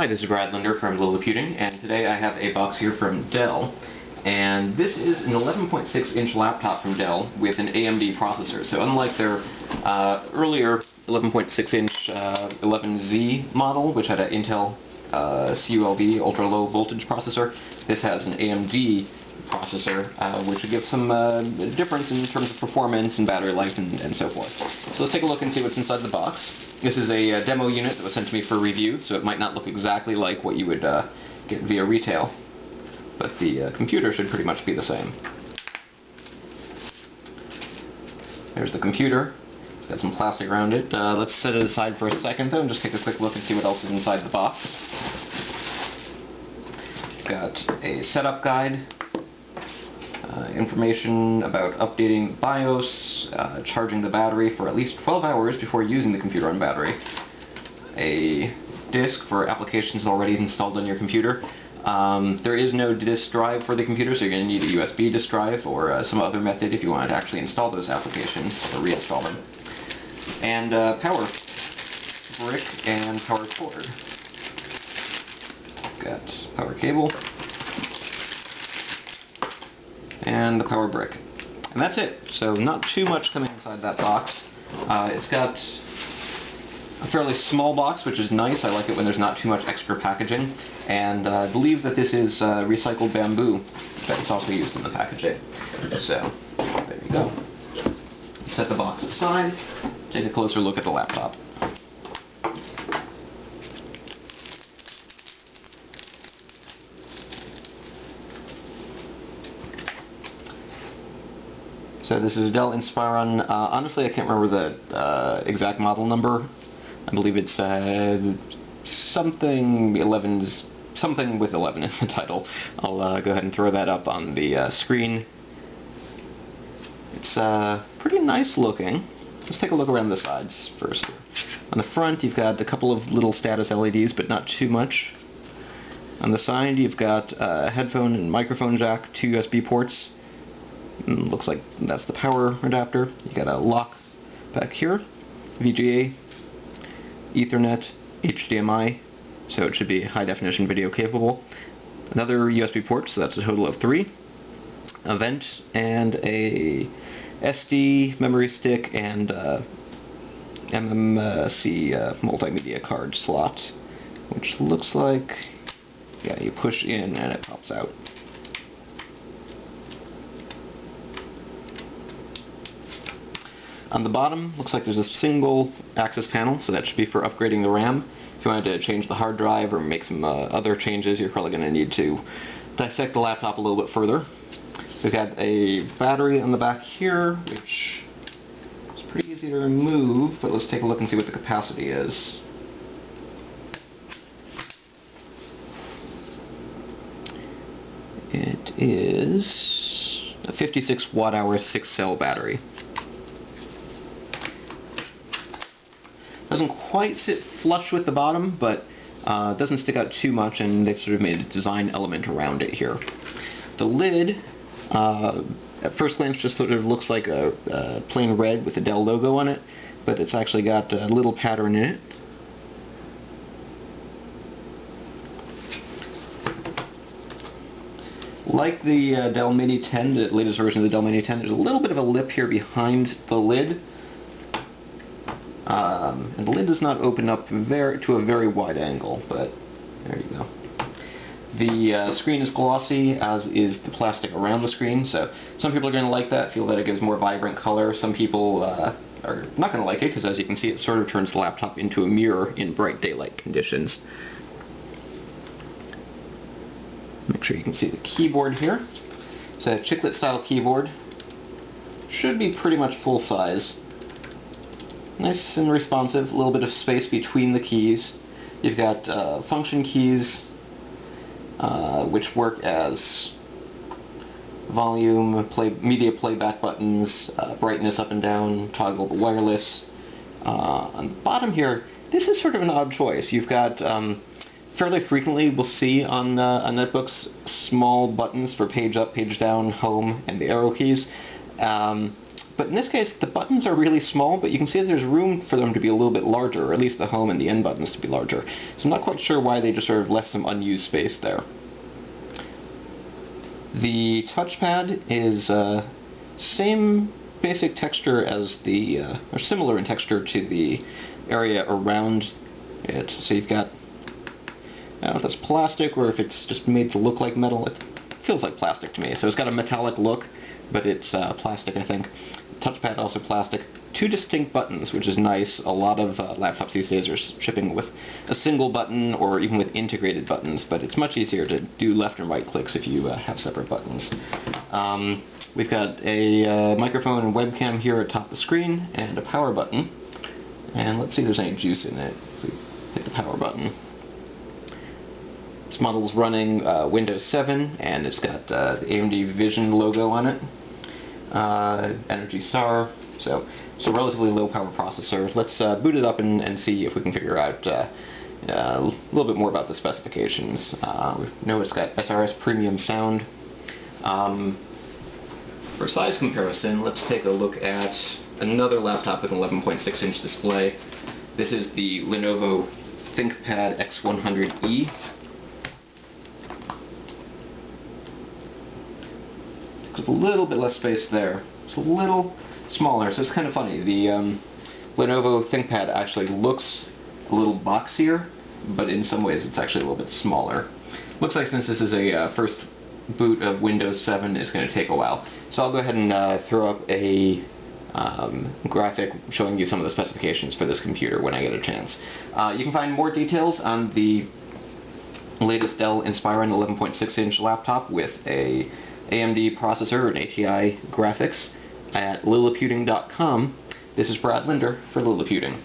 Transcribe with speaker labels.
Speaker 1: Hi, this is Brad Linder from Liliputing, and today I have a box here from Dell. And this is an 11.6-inch laptop from Dell with an AMD processor. So unlike their earlier 11.6-inch 11Z model, which had an Intel CULV ultra-low voltage processor, this has an AMD processor, which would give some difference in terms of performance and battery life and so forth. So let's take a look and see what's inside the box. This is a demo unit that was sent to me for review, so it might not look exactly like what you would get via retail, but the computer should pretty much be the same. There's the computer. It's got some plastic around it. Let's set it aside for a second though and just take a quick look and see what else is inside the box. Got a setup guide. Information about updating BIOS, charging the battery for at least 12 hours before using the computer on battery, a disk for applications already installed on your computer. There is no disk drive for the computer, so you're going to need a USB disk drive or some other method if you want to actually install those applications or reinstall them. And power brick and power cord. Got power cable and the power brick. And that's it. So not too much coming inside that box. It's got a fairly small box, which is nice. I like it when there's not too much extra packaging. And I believe that this is recycled bamboo that's also used in the packaging. So there you go. Set the box aside, take a closer look at the laptop. So this is a Dell Inspiron. Honestly, I can't remember the exact model number. I believe it's something with 11 in the title. I'll go ahead and throw that up on the screen. It's pretty nice looking. Let's take a look around the sides first here. On the front, you've got a couple of little status LEDs, but not too much. On the side, you've got a headphone and microphone jack, 2 USB ports. Looks like that's the power adapter. You got a lock back here, VGA, Ethernet, HDMI, so it should be high definition video capable. Another USB port, so that's a total of 3. A vent and a SD memory stick and MMC multimedia card slot, which looks like, yeah, you push in and it pops out. On the bottom, looks like there's a single access panel, so that should be for upgrading the RAM. If you wanted to change the hard drive or make some other changes, you're probably going to need to dissect the laptop a little bit further. So we've got a battery on the back here, which is pretty easy to remove, but let's take a look and see what the capacity is. It is a 56 watt-hour 6-cell battery. Doesn't quite sit flush with the bottom, but doesn't stick out too much, and they've sort of made a design element around it here. The lid, at first glance, just sort of looks like a plain red with the Dell logo on it, but it's actually got a little pattern in it. Like the Dell Mini 10, the latest version of the Dell Mini 10, there's a little bit of a lip here behind the lid. And the lid does not open up to a very wide angle, but there you go. The screen is glossy, as is the plastic around the screen, so some people are going to like that, feel that it gives more vibrant color. Some people are not going to like it, because as you can see, it sort of turns the laptop into a mirror in bright daylight conditions. Make sure you can see the keyboard here. It's a chiclet style keyboard. Should be pretty much full size. Nice and responsive, a little bit of space between the keys. You've got function keys, which work as volume, media playback buttons, brightness up and down, toggle the wireless. On the bottom here, this is sort of an odd choice. You've got, fairly frequently we'll see on netbooks small buttons for page up, page down, home, and the arrow keys. but in this case the buttons are really small, but you can see that there's room for them to be a little bit larger, or at least the home and the end buttons to be larger. So I'm not quite sure why they just sort of left some unused space there. The touchpad is same basic texture as the, or similar in texture to the area around it. So you've got, I don't know if that's plastic or if it's just made to look like metal. It feels like plastic to me. So it's got a metallic look, but it's plastic, I think. Touchpad also plastic. Two distinct buttons, which is nice. A lot of laptops these days are shipping with a single button or even with integrated buttons, but it's much easier to do left and right clicks if you have separate buttons. We've got a microphone and webcam here atop the screen, and a power button. And let's see if there's any juice in it if we hit the power button. This model's running Windows 7, and it's got the AMD Vision logo on it. Energy Star, so it's a relatively low power processor. Let's boot it up and see if we can figure out a little bit more about the specifications. We know it's got SRS premium sound. For size comparison, let's take a look at another laptop with an 11.6-inch display. This is the Lenovo ThinkPad X100E. There's a little bit less space there. It's a little smaller, so it's kind of funny. The Lenovo ThinkPad actually looks a little boxier, but in some ways it's actually a little bit smaller. Looks like since this is a first boot of Windows 7, it's going to take a while. So I'll go ahead and throw up a graphic showing you some of the specifications for this computer when I get a chance. You can find more details on the latest Dell Inspiron 11.6-inch laptop with a AMD processor and ATI graphics at Liliputing.com. This is Brad Linder for Liliputing.